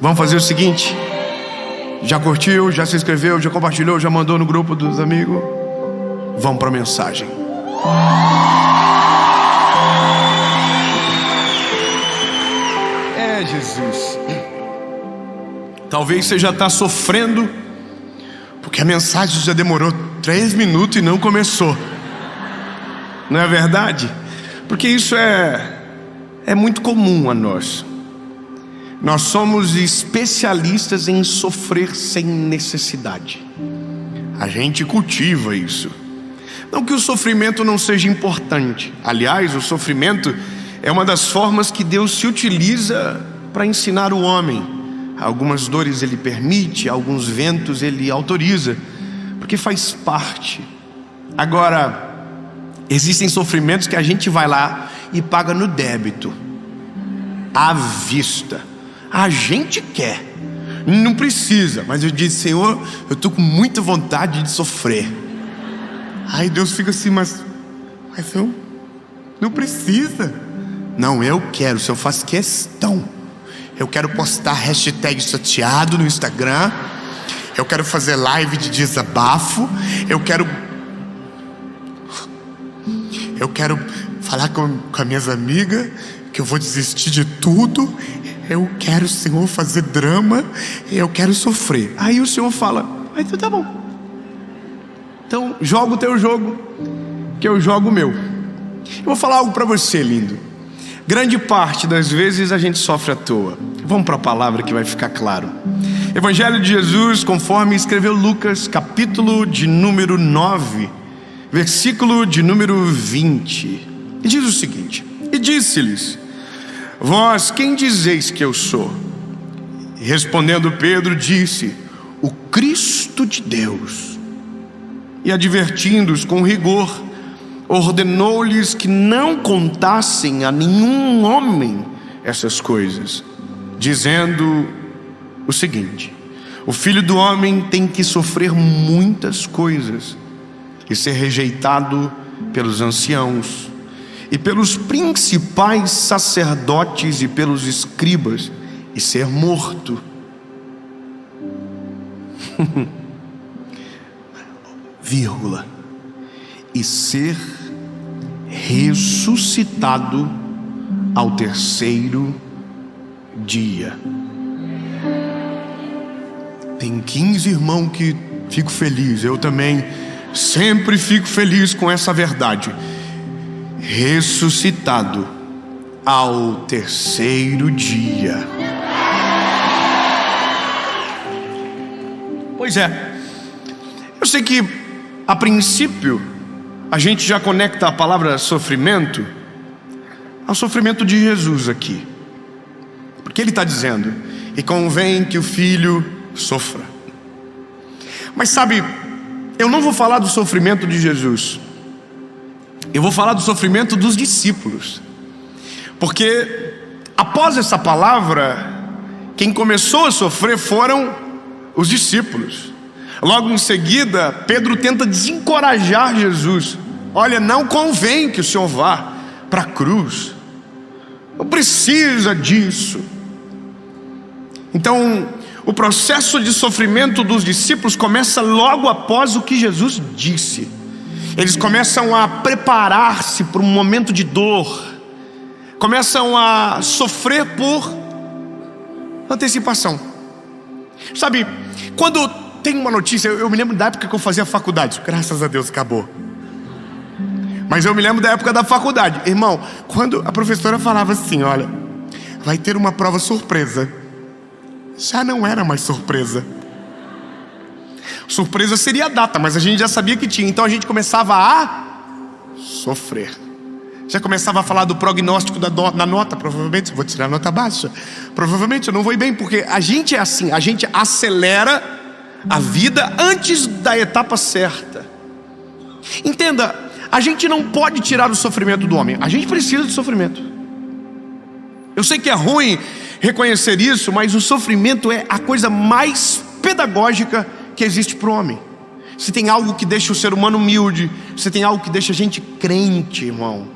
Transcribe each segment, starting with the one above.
Vamos fazer o seguinte: já curtiu, já se inscreveu, já compartilhou, já mandou no grupo dos amigos? Vamos para a mensagem. Jesus, talvez você já está sofrendo porque a mensagem já demorou 3 minutos e não começou. Não é verdade? Porque isso é muito comum a nós. Nós somos especialistas em sofrer sem necessidade. A gente cultiva isso. Não que o sofrimento não seja importante. Aliás, o sofrimento é uma das formas que Deus se utiliza para ensinar o homem. Algumas dores Ele permite, alguns ventos Ele autoriza, porque faz parte. Agora, existem sofrimentos que a gente vai lá e paga no débito, à vista. A gente quer, não precisa, mas eu disse: Senhor, eu estou com muita vontade de sofrer. Aí Deus fica assim, mas eu não precisa. Não, eu quero, se eu faço questão. Eu quero postar hashtag chateado no Instagram. Eu quero fazer live de desabafo. Eu quero falar com as minhas amigas que eu vou desistir de tudo. Eu quero, Senhor, fazer drama. Eu quero sofrer. Aí o Senhor fala: então tá bom. Então joga o teu jogo, que eu jogo o meu. Eu vou falar algo para você, lindo. Grande parte das vezes a gente sofre à toa. Vamos para a palavra que vai ficar claro. Evangelho de Jesus, conforme escreveu Lucas, capítulo de número 9, versículo de número 20. E diz o seguinte: e disse-lhes: vós quem dizeis que eu sou? E respondendo Pedro disse: o Cristo de Deus. E advertindo-os com rigor, ordenou-lhes que não contassem a nenhum homem essas coisas, dizendo o seguinte: o Filho do Homem tem que sofrer muitas coisas e ser rejeitado pelos anciãos e pelos principais sacerdotes e pelos escribas e ser morto. Vírgula. E ser ressuscitado ao 3º dia. Tem 15 irmãos que fico feliz. Eu também sempre fico feliz com essa verdade. Ressuscitado ao 3º dia. Pois é. Eu sei que a princípio a gente já conecta a palavra sofrimento ao sofrimento de Jesus aqui, porque Ele está dizendo: e convém que o Filho sofra. Mas sabe, eu não vou falar do sofrimento de Jesus, eu vou falar do sofrimento dos discípulos, porque após essa palavra, quem começou a sofrer foram os discípulos. Logo em seguida, Pedro tenta desencorajar Jesus: olha, não convém que o Senhor vá para a cruz, não precisa disso. Então, o processo de sofrimento dos discípulos começa logo após o que Jesus disse. Eles começam a preparar-se para um momento de dor, começam a sofrer por antecipação. Sabe, quando tem uma notícia, eu me lembro da época que eu fazia faculdade, graças a Deus acabou. Mas eu me lembro da época da faculdade, irmão, quando a professora falava assim: olha, vai ter uma prova surpresa, já não era mais surpresa. Surpresa seria a data, mas a gente já sabia que tinha. Então a gente começava a sofrer. Já começava a falar do prognóstico da nota. Provavelmente eu vou tirar a nota baixa, provavelmente eu não vou ir bem, porque a gente é assim, a gente acelera a vida antes da etapa certa. Entenda, a gente não pode tirar o sofrimento do homem. A gente precisa de sofrimento. Eu sei que é ruim reconhecer isso, mas o sofrimento é a coisa mais pedagógica que existe para o homem. Se tem algo que deixa o ser humano humilde, se tem algo que deixa a gente crente, irmão,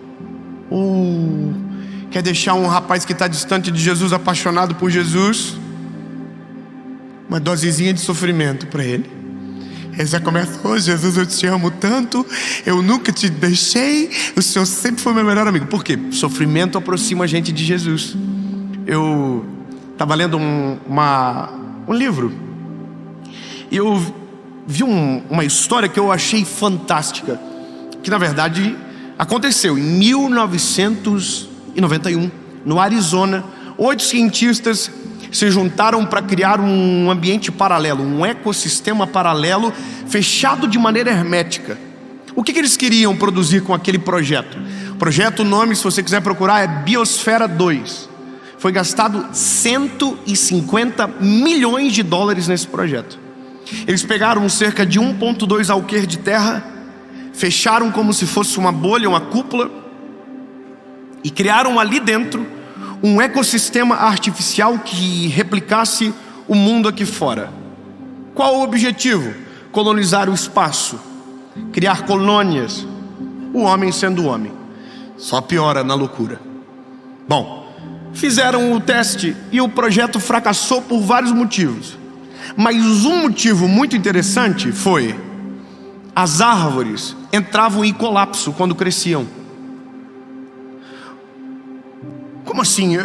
quer deixar um rapaz que está distante de Jesus apaixonado por Jesus? uma dosezinha de sofrimento para ele. Ele já começa: oh, Jesus, eu te amo tanto, eu nunca te deixei, o Senhor sempre foi meu melhor amigo. Por quê? Sofrimento aproxima a gente de Jesus. Eu estava lendo um livro e eu vi uma história que eu achei fantástica, que na verdade aconteceu em 1991, no Arizona. 8 cientistas se juntaram para criar um ambiente paralelo, um ecossistema paralelo, fechado de maneira hermética. O que eles queriam produzir com aquele projeto? O projeto, o nome, se você quiser procurar, é Biosfera 2. Foi gastado 150 milhões de dólares nesse projeto. Eles pegaram cerca de 1,2 alqueires de terra, fecharam como se fosse uma bolha, uma cúpula, e criaram ali dentro um ecossistema artificial que replicasse o mundo aqui fora. Qual o objetivo? Colonizar o espaço, criar colônias, o homem sendo homem. Só piora na loucura. Bom, fizeram o teste e o projeto fracassou por vários motivos. Mas um motivo muito interessante foi: as árvores entravam em colapso quando cresciam. Como assim?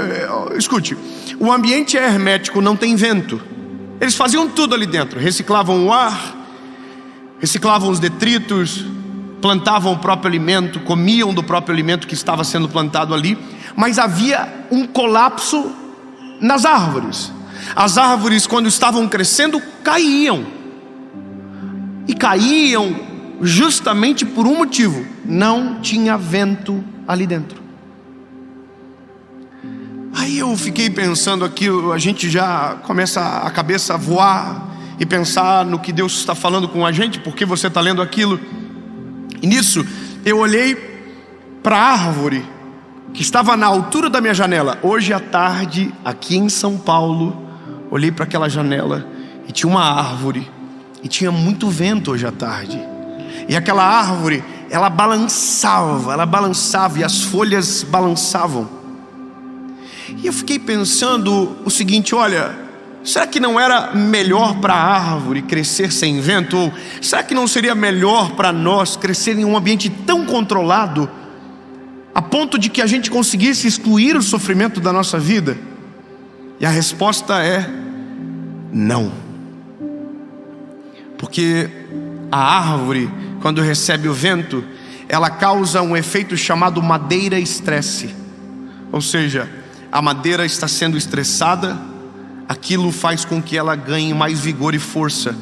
Escute, o ambiente é hermético, não tem vento. Eles faziam tudo ali dentro, reciclavam o ar, reciclavam os detritos, plantavam o próprio alimento, comiam do próprio alimento que estava sendo plantado ali. Mas havia um colapso nas árvores. As árvores, quando estavam crescendo, caíam. E caíam justamente por um motivo: não tinha vento ali dentro. Aí eu fiquei pensando aqui, a gente já começa a cabeça a voar e pensar no que Deus está falando com a gente, porque você está lendo aquilo. E nisso eu olhei para a árvore que estava na altura da minha janela. Hoje à tarde, aqui em São Paulo, olhei para aquela janela e tinha uma árvore, e tinha muito vento hoje à tarde. E aquela árvore, ela balançava e as folhas balançavam. E eu fiquei pensando o seguinte: olha, será que não era melhor para a árvore crescer sem vento? Ou será que não seria melhor para nós crescer em um ambiente tão controlado, a ponto de que a gente conseguisse excluir o sofrimento da nossa vida? E a resposta é não. Porque a árvore, quando recebe o vento, ela causa um efeito chamado madeira-estresse. Ou seja, a madeira está sendo estressada, aquilo faz com que ela ganhe mais vigor e força.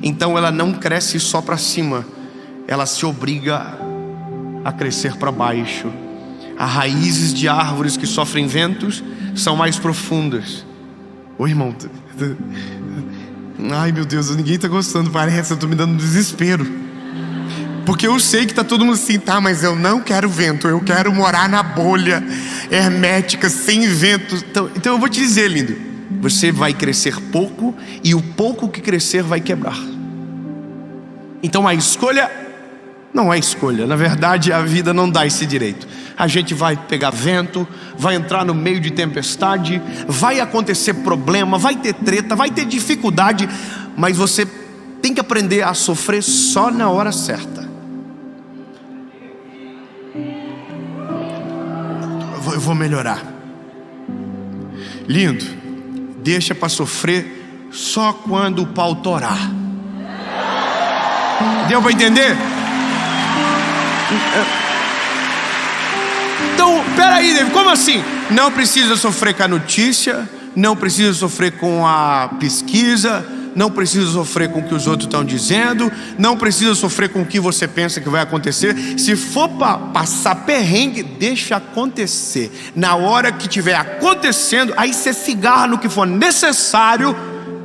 Então ela não cresce só para cima, ela se obriga a crescer para baixo. As raízes de árvores que sofrem ventos são mais profundas. Ô irmão, ai meu Deus, ninguém está gostando, parece, eu estou me dando desespero. Porque eu sei que está todo mundo assim: tá, mas eu não quero vento, eu quero morar na bolha hermética, sem vento. Então eu vou te dizer, lindo, você vai crescer pouco, e o pouco que crescer vai quebrar. Então a escolha não é escolha. Na verdade, a vida não dá esse direito. A gente vai pegar vento, vai entrar no meio de tempestade, vai acontecer problema, vai ter treta, vai ter dificuldade, mas você tem que aprender a sofrer só na hora certa. Eu vou melhorar. Lindo, deixa para sofrer só quando o pau torar. Deu para entender? Então, peraí, David, como assim? Não precisa sofrer com a notícia, não precisa sofrer com a pesquisa, não precisa sofrer com o que os outros estão dizendo, não precisa sofrer com o que você pensa que vai acontecer. Se for para passar perrengue, deixa acontecer. Na hora que estiver acontecendo, aí você se agarra no que for necessário,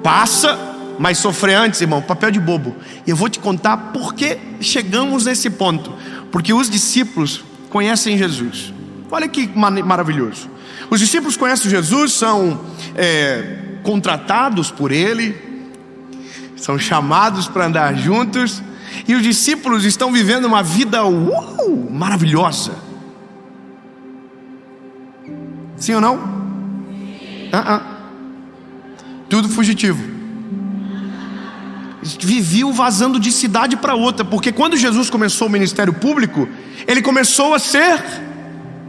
passa, mas sofrer antes, irmão, papel de bobo. E eu vou te contar por que chegamos nesse ponto. Porque os discípulos conhecem Jesus. Olha que maravilhoso. Os discípulos conhecem Jesus, são contratados por Ele, são chamados para andar juntos, e os discípulos estão vivendo uma vida maravilhosa. Sim ou não? Tudo fugitivo. viviam vazando de cidade para outra, porque quando Jesus começou o ministério público, ele começou a ser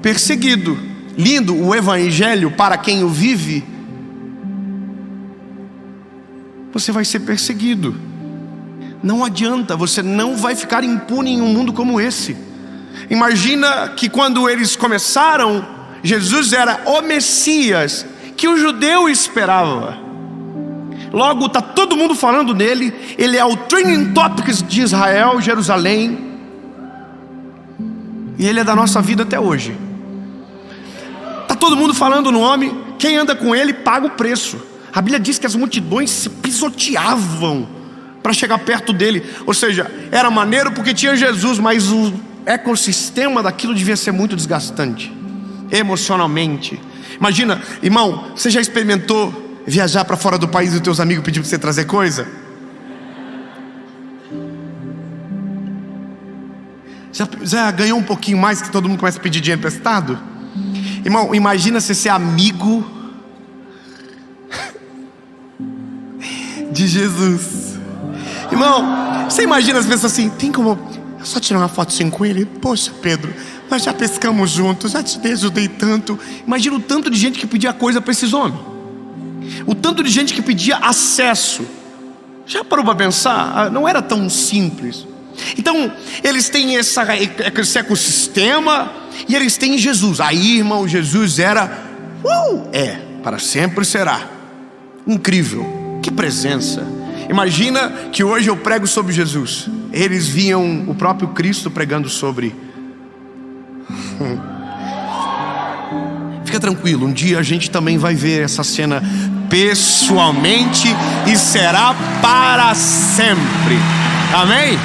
perseguido. Lindo o evangelho para quem o vive. Você vai ser perseguido. Não adianta, você não vai ficar impune em um mundo como esse. Imagina que quando eles começaram, Jesus era o Messias que o judeu esperava. Logo está todo mundo falando nele. Ele é o trending topics de Israel, Jerusalém. E ele é da nossa vida até hoje. Está todo mundo falando no homem. Quem anda com ele paga o preço. A Bíblia diz que as multidões se pisoteavam para chegar perto dele. Ou seja, era maneiro porque tinha Jesus, mas o ecossistema daquilo devia ser muito desgastante emocionalmente. Imagina, irmão, você já experimentou viajar para fora do país e os teus amigos pediram para você trazer coisa? Já ganhou um pouquinho mais que todo mundo começa a pedir dinheiro emprestado? Irmão, imagina você ser amigo de Jesus. Irmão, você imagina as pessoas assim: tem como só tirar uma foto com ele? Poxa, Pedro, nós já pescamos juntos, já te ajudei tanto. Imagina o tanto de gente que pedia coisa para esses homens, o tanto de gente que pedia acesso. Já parou para pensar? Não era tão simples. Então eles têm esse ecossistema e eles têm Jesus. Aí, irmão, Jesus era para sempre será. Incrível, que presença. Imagina que hoje eu prego sobre Jesus. Eles viam o próprio Cristo pregando sobre. Fica tranquilo, um dia a gente também vai ver essa cena pessoalmente e será para sempre. Amém?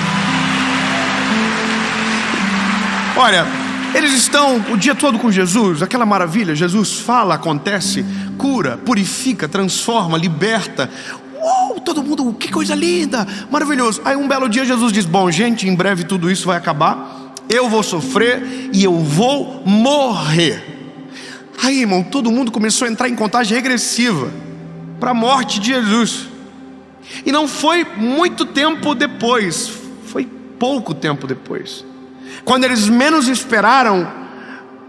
Olha, eles estão o dia todo com Jesus, aquela maravilha. Jesus fala, acontece, cura, purifica, transforma, liberta. Todo mundo, que coisa linda, maravilhoso. Aí um belo dia Jesus diz: bom, gente, em breve tudo isso vai acabar. Eu vou sofrer e eu vou morrer. Aí, irmão, todo mundo começou a entrar em contagem regressiva para a morte de Jesus. E não foi muito tempo depois, foi pouco tempo depois, quando eles menos esperaram,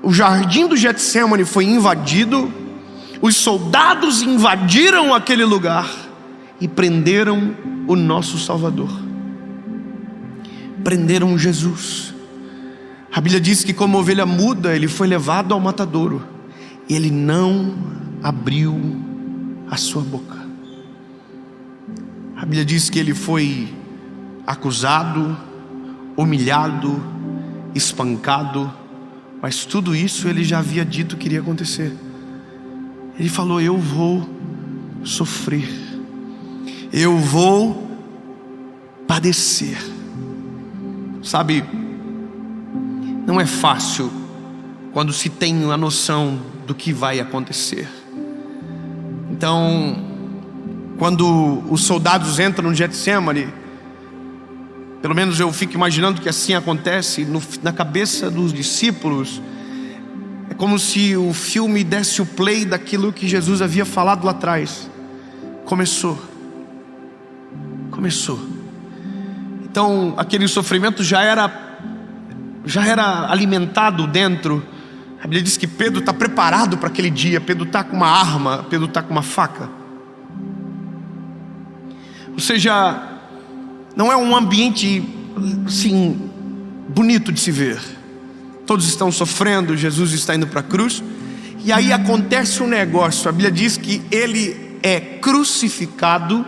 o jardim do Getsêmani foi invadido. Os soldados invadiram aquele lugar e prenderam o nosso Salvador. Prenderam Jesus. A Bíblia diz que como ovelha muda, ele foi levado ao matadouro, e ele não abriu a sua boca. A Bíblia diz que ele foi acusado, humilhado, espancado, mas tudo isso ele já havia dito que iria acontecer. Ele falou: eu vou sofrer, eu vou padecer. Sabe, não é fácil quando se tem a noção do que vai acontecer. Então, quando os soldados entram no Getsêmani, pelo menos eu fico imaginando que assim acontece na cabeça dos discípulos. É como se o filme desse o play daquilo que Jesus havia falado lá atrás. Começou. Então aquele sofrimento já era alimentado dentro. A Bíblia diz que Pedro está preparado para aquele dia. Pedro está com uma arma, Pedro está com uma faca. Ou seja, não é um ambiente assim bonito de se ver. Todos estão sofrendo, Jesus está indo para a cruz. E aí acontece um negócio. A Bíblia diz que ele é crucificado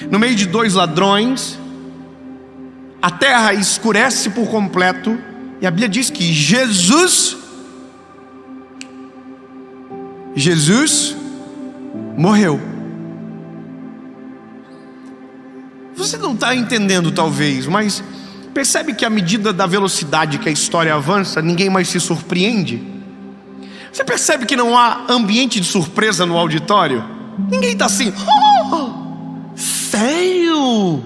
no meio de dois ladrões. A terra escurece por completo. E a Bíblia diz que Jesus morreu. Você não está entendendo talvez, mas percebe que à medida da velocidade que a história avança, ninguém mais se surpreende? Você percebe que não há ambiente de surpresa no auditório? Ninguém está assim: sério?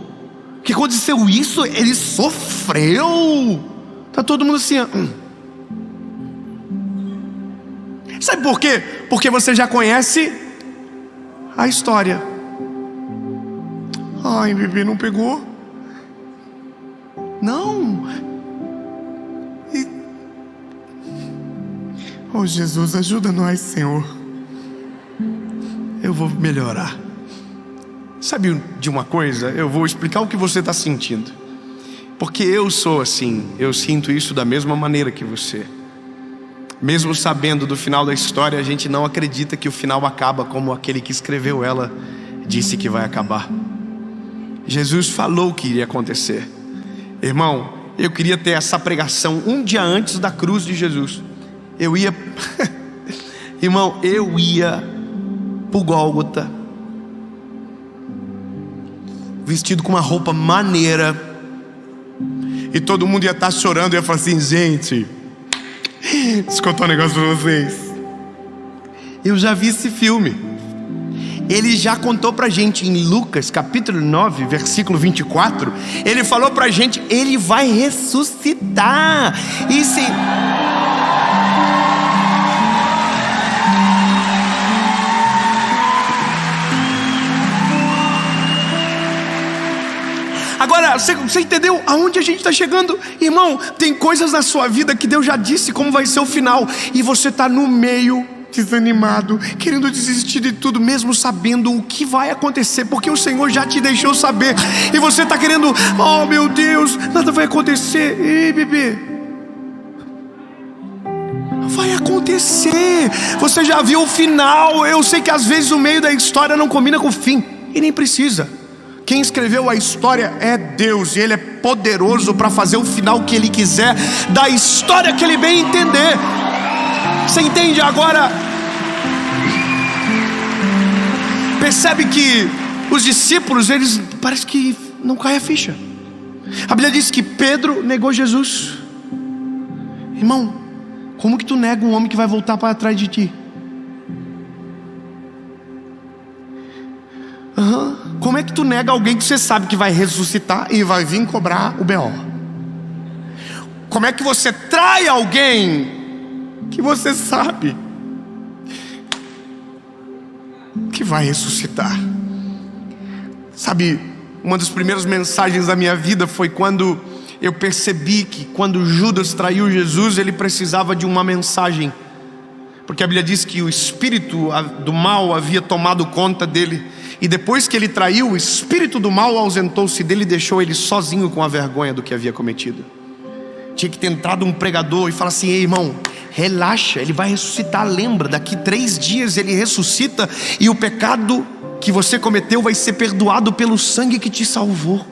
Que aconteceu isso? Ele sofreu? Está todo mundo assim. Sabe por quê? Porque você já conhece a história. Ai, bebê, não pegou? Não. Oh, Jesus, ajuda nós, Senhor. Eu vou melhorar. Sabe de uma coisa? Eu vou explicar o que você está sentindo. Porque eu sou assim, eu sinto isso da mesma maneira que você. Mesmo sabendo do final da história, a gente não acredita que o final acaba como aquele que escreveu ela disse que vai acabar. Jesus falou que iria acontecer. Irmão, eu queria ter essa pregação um dia antes da cruz de Jesus. Eu ia irmão, eu ia pro Gólgota vestido com uma roupa maneira, e todo mundo ia estar chorando. Eu ia falar assim: gente, deixa eu contar um negócio pra vocês. Eu já vi esse filme. Ele já contou pra gente em Lucas capítulo 9, versículo 24. Ele falou pra gente: ele vai ressuscitar. E se... Agora, você entendeu aonde a gente está chegando? Irmão, tem coisas na sua vida que Deus já disse como vai ser o final, e você está no meio, desanimado, querendo desistir de tudo, mesmo sabendo o que vai acontecer, porque o Senhor já te deixou saber, e você está querendo: oh meu Deus, nada vai acontecer. Ei, bebê, vai acontecer. Você já viu o final. Eu sei que às vezes o meio da história não combina com o fim, e nem precisa. Quem escreveu a história é Deus, e Ele é poderoso para fazer o final que Ele quiser, da história que Ele bem entender. Você entende agora? Percebe que os discípulos, eles parece que não cai a ficha. A Bíblia diz que Pedro negou Jesus. Irmão, como que tu nega um homem que vai voltar para trás de ti? Como é que tu nega alguém que você sabe que vai ressuscitar e vai vir cobrar o B.O.? Como é que você trai alguém que você sabe que vai ressuscitar? Sabe, uma das primeiras mensagens da minha vida foi quando eu percebi que quando Judas traiu Jesus, ele precisava de uma mensagem. Porque a Bíblia diz que o espírito do mal havia tomado conta dele. E depois que ele traiu, o espírito do mal ausentou-se dele e deixou ele sozinho com a vergonha do que havia cometido. Tinha que ter entrado um pregador e falar assim: ei, irmão, relaxa, ele vai ressuscitar. Lembra, daqui 3 dias ele ressuscita, e o pecado que você cometeu vai ser perdoado pelo sangue que te salvou.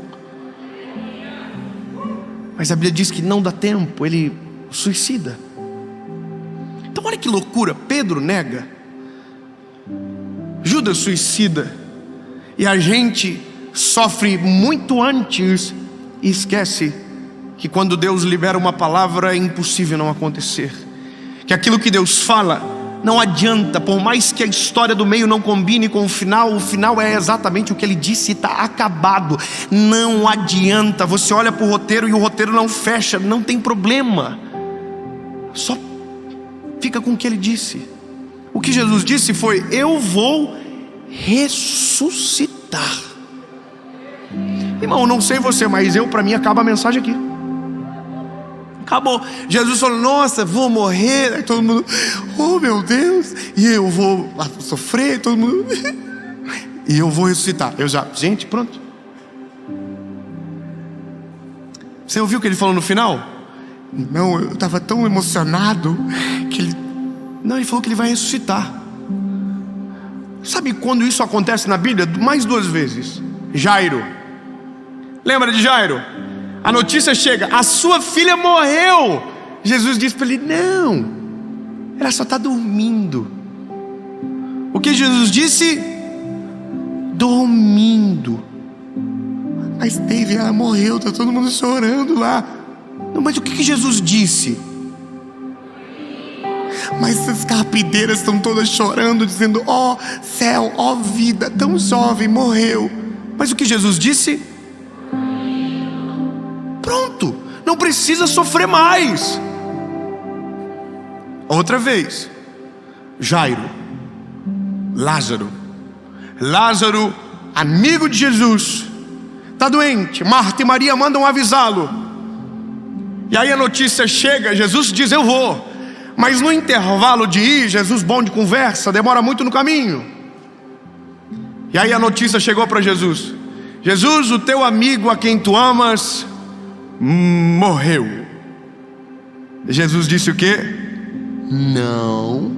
Mas a Bíblia diz que não dá tempo, ele suicida. Então olha que loucura, Pedro nega, Judas suicida, e a gente sofre muito antes e esquece que quando Deus libera uma palavra é impossível não acontecer. Que aquilo que Deus fala não adianta, por mais que a história do meio não combine com o final é exatamente o que ele disse, está acabado. Não adianta, você olha para o roteiro e o roteiro não fecha, não tem problema, só fica com o que ele disse. O que Jesus disse foi: eu vou ressuscitar. Irmão, não sei você, mas para mim acaba a mensagem aqui. Acabou. Jesus falou: nossa, vou morrer. Aí todo mundo: oh meu Deus, e eu vou sofrer. Todo mundo e eu vou ressuscitar. Gente, pronto. Você ouviu o que ele falou no final? Não, eu estava tão emocionado que ele falou que ele vai ressuscitar. Sabe quando isso acontece na Bíblia? Mais 2 vezes. Jairo, lembra de Jairo? A notícia chega: a sua filha morreu. Jesus disse para ele: não, ela só está dormindo. O que Jesus disse? Dormindo. Mas David, ela morreu, está todo mundo chorando lá. Não, mas o que Jesus disse? Mas as carpideiras estão todas chorando, dizendo: ó céu, ó vida, tão jovem, morreu. Mas o que Jesus disse? Pronto, não precisa sofrer mais. Outra vez, Jairo, Lázaro, amigo de Jesus, está doente. Marta e Maria mandam avisá-lo. E aí a notícia chega, Jesus diz: eu vou. Mas no intervalo de ir, Jesus, bom de conversa, demora muito no caminho. E aí a notícia chegou para Jesus: Jesus, o teu amigo a quem tu amas morreu. Jesus disse o quê? Não,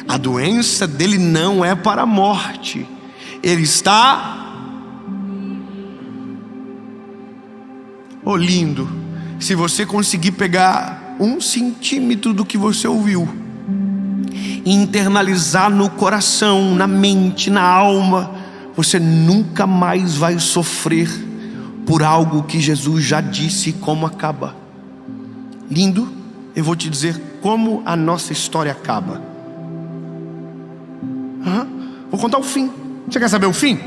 a doença dele não é para a morte. Ele está... Oh, lindo. Se você conseguir pegar 1 centímetro do que você ouviu e internalizar no coração, na mente, na alma, você nunca mais vai sofrer por algo que Jesus já disse como acaba. Lindo. Eu vou te dizer como a nossa história acaba. Vou contar o fim. Você quer saber o fim?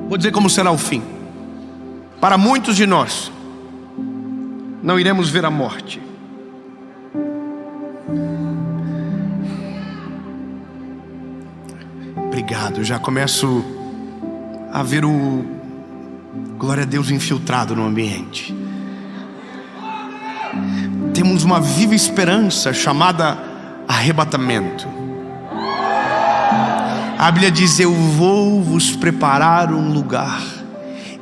Vou dizer como será o fim. Para muitos de nós, não iremos ver a morte. Obrigado, já começo a ver o glória a Deus infiltrado no ambiente. Temos uma viva esperança chamada arrebatamento. A Bíblia diz: eu vou vos preparar um lugar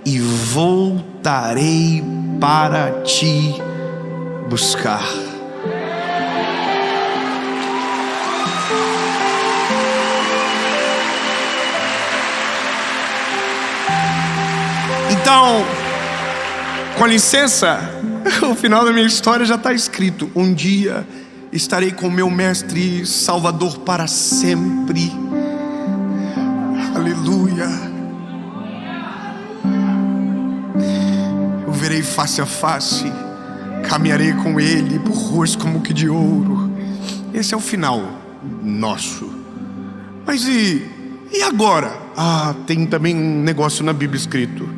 e voltarei para te buscar. Então, com licença, o final da minha história já está escrito. Um dia estarei com meu mestre Salvador para sempre. Aleluia. Eu verei face a face, caminharei com ele por ruas como que de ouro. Esse é o final nosso. Mas e agora? Tem também um negócio na Bíblia escrito: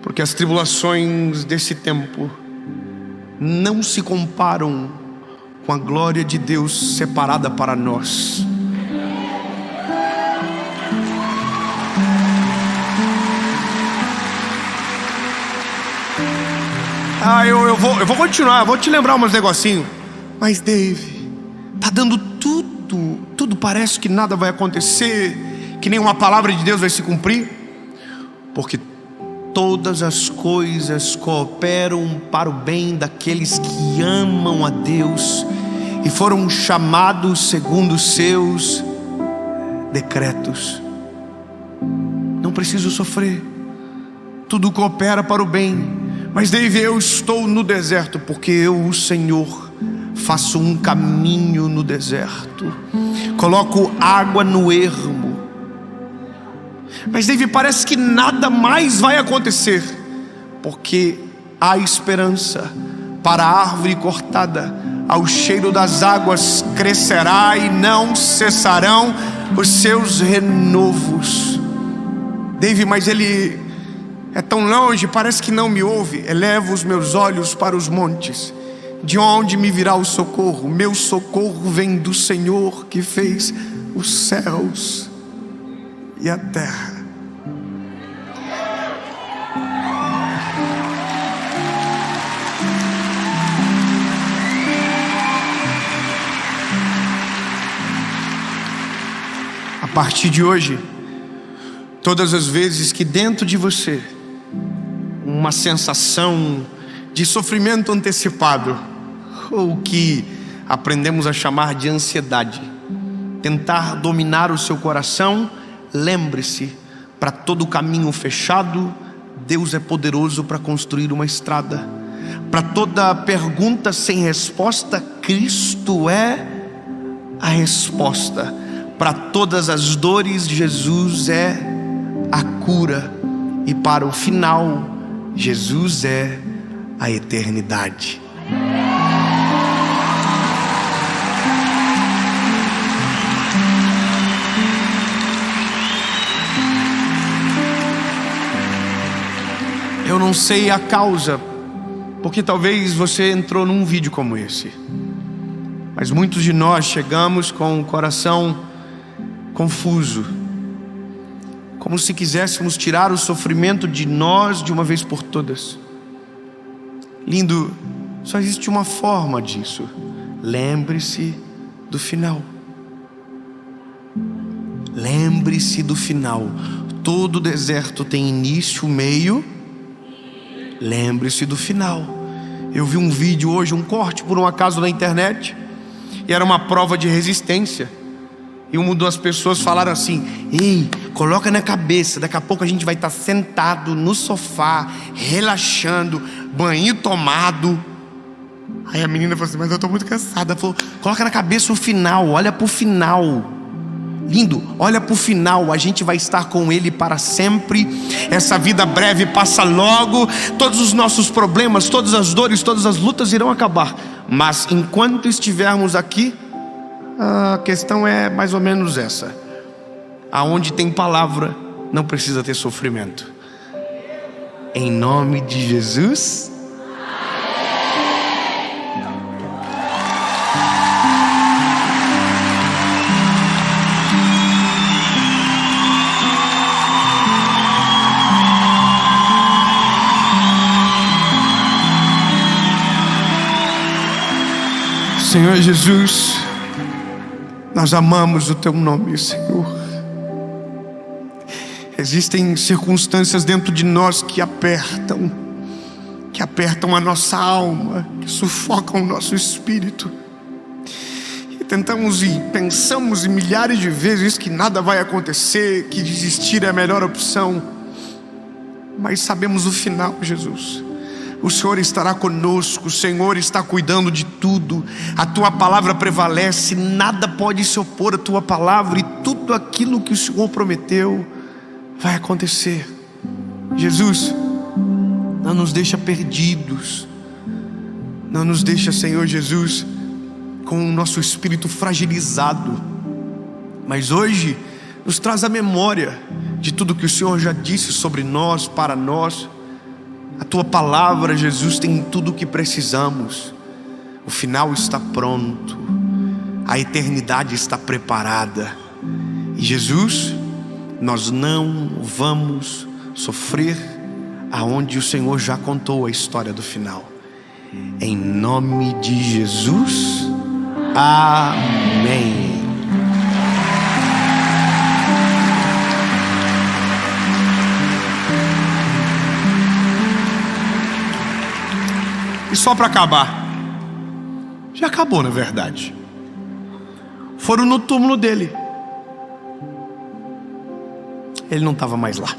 porque as tribulações desse tempo não se comparam com a glória de Deus separada para nós. Eu vou continuar, vou te lembrar umas negocinhos. Mas Dave, tá dando tudo parece que nada vai acontecer, que nenhuma palavra de Deus vai se cumprir. Porque todas as coisas cooperam para o bem daqueles que amam a Deus e foram chamados segundo os seus decretos. Não preciso sofrer, tudo coopera para o bem. Mas Dave, eu estou no deserto porque eu, o Senhor, faço um caminho no deserto, coloco água no ermo. Mas Dave, parece que nada mais vai acontecer, porque há esperança. Para a árvore cortada, ao cheiro das águas crescerá e não cessarão os seus renovos. Dave, mas ele é tão longe, parece que não me ouve. Elevo os meus olhos para os montes, de onde me virá o socorro? Meu socorro vem do Senhor que fez os céus e a terra. A partir de hoje, todas as vezes que dentro de você uma sensação de sofrimento antecipado, ou que aprendemos a chamar de ansiedade, tentar dominar o seu coração, lembre-se: para todo caminho fechado, Deus é poderoso para construir uma estrada. Para toda pergunta sem resposta, Cristo é a resposta. Para todas as dores, Jesus é a cura. E para o final, Jesus é a eternidade. Eu não sei a causa, porque talvez você entrou num vídeo como esse, mas muitos de nós chegamos com o coração confuso. como se quiséssemos tirar o sofrimento de nós de uma vez por todas. Lindo, só existe uma forma disso. Lembre-se do final. Lembre-se do final. Todo deserto tem início, meio. Lembre-se do final. Eu vi um vídeo hoje, um corte por um acaso na internet, e era uma prova de resistência. E uma das pessoas falaram assim: ei, coloca na cabeça, daqui a pouco a gente vai estar sentado no sofá, relaxando, banho tomado. Aí a menina falou assim: mas eu estou muito cansada. Ela falou: coloca na cabeça o final, olha para o final. Lindo, olha para o final, a gente vai estar com Ele para sempre. Essa vida breve passa logo. Todos os nossos problemas, todas as dores, todas as lutas irão acabar. Mas enquanto estivermos aqui, a questão é mais ou menos essa: aonde tem palavra, não precisa ter sofrimento. Em nome de Jesus. Senhor Jesus, nós amamos o Teu nome, Senhor. Existem circunstâncias dentro de nós que apertam a nossa alma, que sufocam o nosso espírito. E tentamos e pensamos milhares de vezes que nada vai acontecer, que desistir é a melhor opção. Mas sabemos o final, Jesus. O Senhor estará conosco, o Senhor está cuidando de tudo. A Tua palavra prevalece, nada pode se opor à Tua palavra, e tudo aquilo que o Senhor prometeu vai acontecer. Jesus, não nos deixa perdidos, não nos deixa, Senhor Jesus, com o nosso espírito fragilizado, mas hoje nos traz a memória de tudo que o Senhor já disse sobre nós, para nós. A Tua palavra, Jesus, tem tudo o que precisamos. O final está pronto, a eternidade está preparada. E Jesus, nós não vamos sofrer aonde o Senhor já contou a história do final. Em nome de Jesus, amém. E só para acabar, já acabou na verdade. Foram no túmulo dele, ele não estava mais lá.